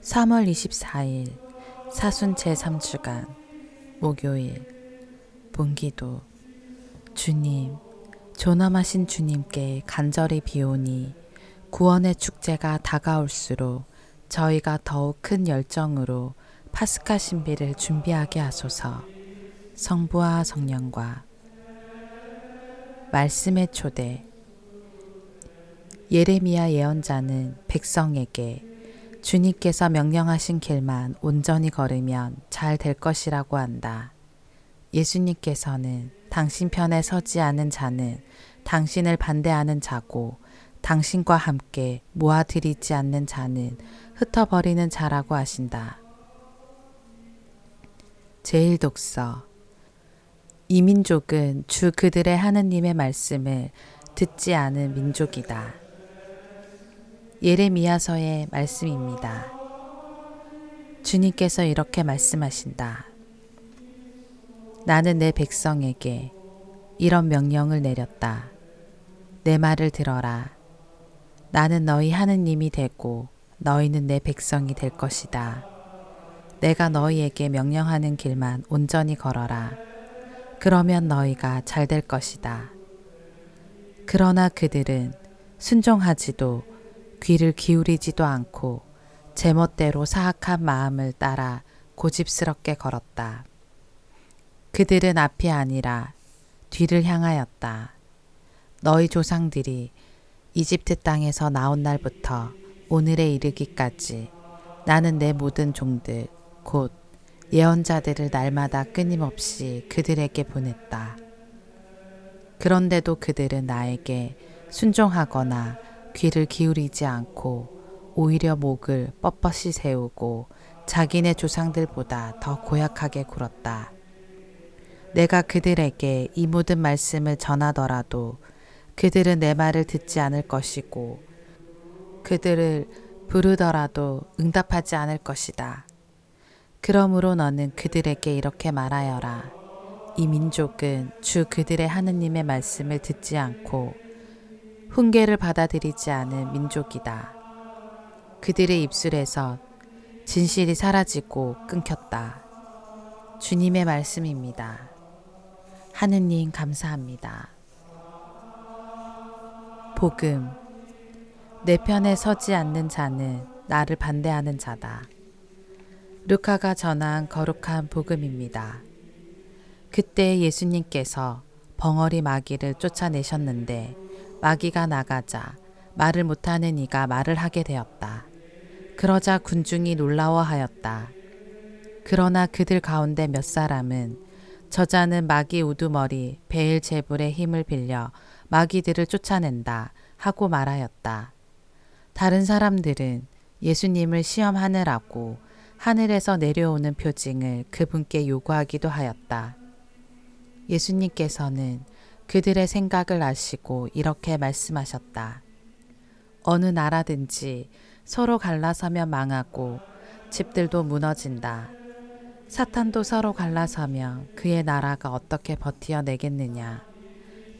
3월 24일 사순 제3주간 목요일 본기도. 주님, 존엄하신 주님께 간절히 비오니 구원의 축제가 다가올수록 저희가 더욱 큰 열정으로 파스카 신비를 준비하게 하소서. 성부와 성령과 말씀의 초대. 예레미야 예언자는 백성에게 주님께서 명령하신 길만 온전히 걸으면 잘 될 것이라고 한다. 예수님께서는 당신 편에 서지 않은 자는 당신을 반대하는 자고 당신과 함께 모아들이지 않는 자는 흩어버리는 자라고 하신다. 제1독서. 이 민족은 주 그들의 하느님의 말씀을 듣지 않은 민족이다. 예레미야서의 말씀입니다. 주님께서 이렇게 말씀하신다. 나는 내 백성에게 이런 명령을 내렸다. 내 말을 들어라. 나는 너희 하느님이 되고 너희는 내 백성이 될 것이다. 내가 너희에게 명령하는 길만 온전히 걸어라. 그러면 너희가 잘 될 것이다. 그러나 그들은 순종하지도 귀를 기울이지도 않고 제멋대로 사악한 마음을 따라 고집스럽게 걸었다. 그들은 앞이 아니라 뒤를 향하였다. 너희 조상들이 이집트 땅에서 나온 날부터 오늘에 이르기까지 나는 내 모든 종들 곧 예언자들을 날마다 끊임없이 그들에게 보냈다. 그런데도 그들은 나에게 순종하거나 귀를 기울이지 않고 오히려 목을 뻣뻣이 세우고 자기네 조상들보다 더 고약하게 굴었다. 내가 그들에게 이 모든 말씀을 전하더라도 그들은 내 말을 듣지 않을 것이고 그들을 부르더라도 응답하지 않을 것이다. 그러므로 너는 그들에게 이렇게 말하여라. 이 민족은 주 그들의 하느님의 말씀을 듣지 않고 훈계를 받아들이지 않은 민족이다. 그들의 입술에서 진실이 사라지고 끊겼다. 주님의 말씀입니다. 하느님 감사합니다. 복음. 내 편에 서지 않는 자는 나를 반대하는 자다. 루카가 전한 거룩한 복음입니다. 그때 예수님께서 벙어리 마귀를 쫓아내셨는데 마귀가 나가자 말을 못하는 이가 말을 하게 되었다. 그러자 군중이 놀라워하였다. 그러나 그들 가운데 몇 사람은 저자는 마귀 우두머리 베엘제불의 힘을 빌려 마귀들을 쫓아낸다 하고 말하였다. 다른 사람들은 예수님을 시험하느라고 하늘에서 내려오는 표징을 그분께 요구하기도 하였다. 예수님께서는 그들의 생각을 아시고 이렇게 말씀하셨다. 어느 나라든지 서로 갈라서면 망하고 집들도 무너진다. 사탄도 서로 갈라서면 그의 나라가 어떻게 버티어내겠느냐.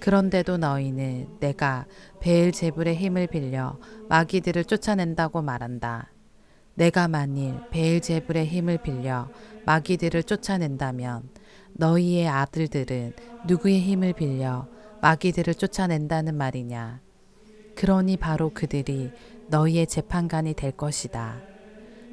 그런데도 너희는 내가 베엘제불의 힘을 빌려 마귀들을 쫓아낸다고 말한다. 내가 만일 베엘제불의 힘을 빌려 마귀들을 쫓아낸다면 너희의 아들들은 누구의 힘을 빌려 마귀들을 쫓아낸다는 말이냐. 그러니 바로 그들이 너희의 재판관이 될 것이다.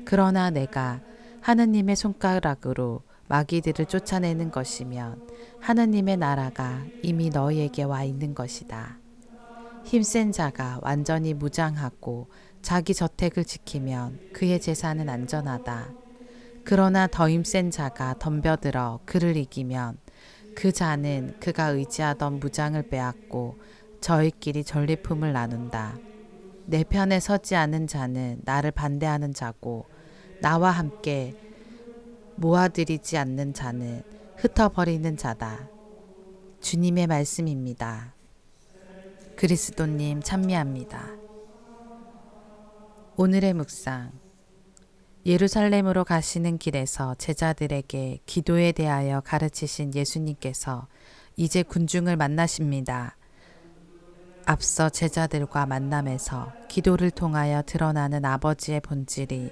그러나 내가 하느님의 손가락으로 마귀들을 쫓아내는 것이면 하느님의 나라가 이미 너희에게 와 있는 것이다. 힘센 자가 완전히 무장하고 자기 저택을 지키면 그의 재산은 안전하다. 그러나 더 힘센 자가 덤벼들어 그를 이기면 그 자는 그가 의지하던 무장을 빼앗고 저희끼리 전리품을 나눈다. 내 편에 서지 않은 자는 나를 반대하는 자고 나와 함께 모아들이지 않는 자는 흩어버리는 자다. 주님의 말씀입니다. 그리스도님 찬미합니다. 오늘의 묵상. 예루살렘으로 가시는 길에서 제자들에게 기도에 대하여 가르치신 예수님께서 이제 군중을 만나십니다. 앞서 제자들과 만남에서 기도를 통하여 드러나는 아버지의 본질이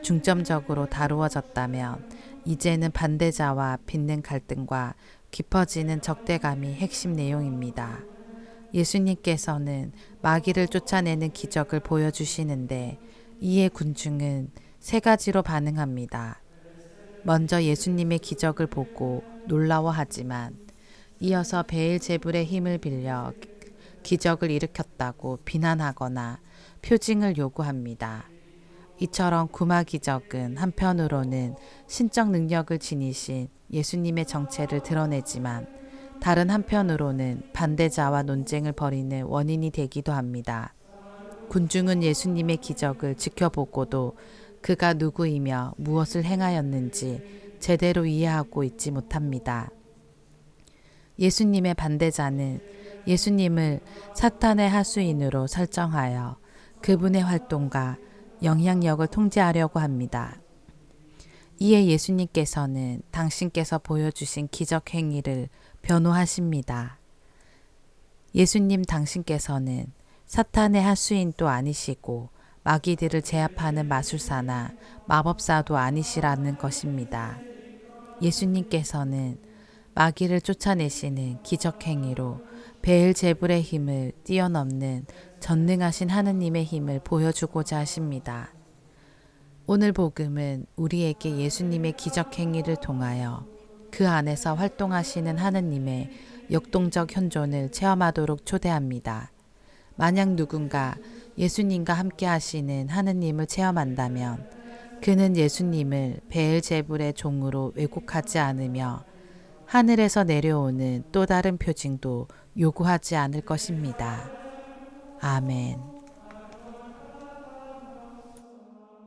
중점적으로 다루어졌다면 이제는 반대자와 빚는 갈등과 깊어지는 적대감이 핵심 내용입니다. 예수님께서는 마귀를 쫓아내는 기적을 보여주시는데 이에 군중은 세 가지로 반응합니다. 먼저 예수님의 기적을 보고 놀라워하지만 이어서 베엘제불의 힘을 빌려 기적을 일으켰다고 비난하거나 표징을 요구합니다. 이처럼 구마 기적은 한편으로는 신적 능력을 지니신 예수님의 정체를 드러내지만 다른 한편으로는 반대자와 논쟁을 벌이는 원인이 되기도 합니다. 군중은 예수님의 기적을 지켜보고도 그가 누구이며 무엇을 행하였는지 제대로 이해하고 있지 못합니다. 예수님의 반대자는 예수님을 사탄의 하수인으로 설정하여 그분의 활동과 영향력을 통제하려고 합니다. 이에 예수님께서는 당신께서 보여주신 기적 행위를 변호하십니다. 예수님 당신께서는 사탄의 하수인도 아니시고 마귀들을 제압하는 마술사나 마법사도 아니시라는 것입니다. 예수님께서는 마귀를 쫓아내시는 기적 행위로 베엘제불의 힘을 뛰어넘는 전능하신 하느님의 힘을 보여주고자 하십니다. 오늘 복음은 우리에게 예수님의 기적 행위를 통하여 그 안에서 활동하시는 하느님의 역동적 현존을 체험하도록 초대합니다. 만약 누군가 예수님과 함께 하시는 하느님을 체험한다면 그는 예수님을 베엘제불의 종으로 왜곡하지 않으며 하늘에서 내려오는 또 다른 표징도 요구하지 않을 것입니다. 아멘.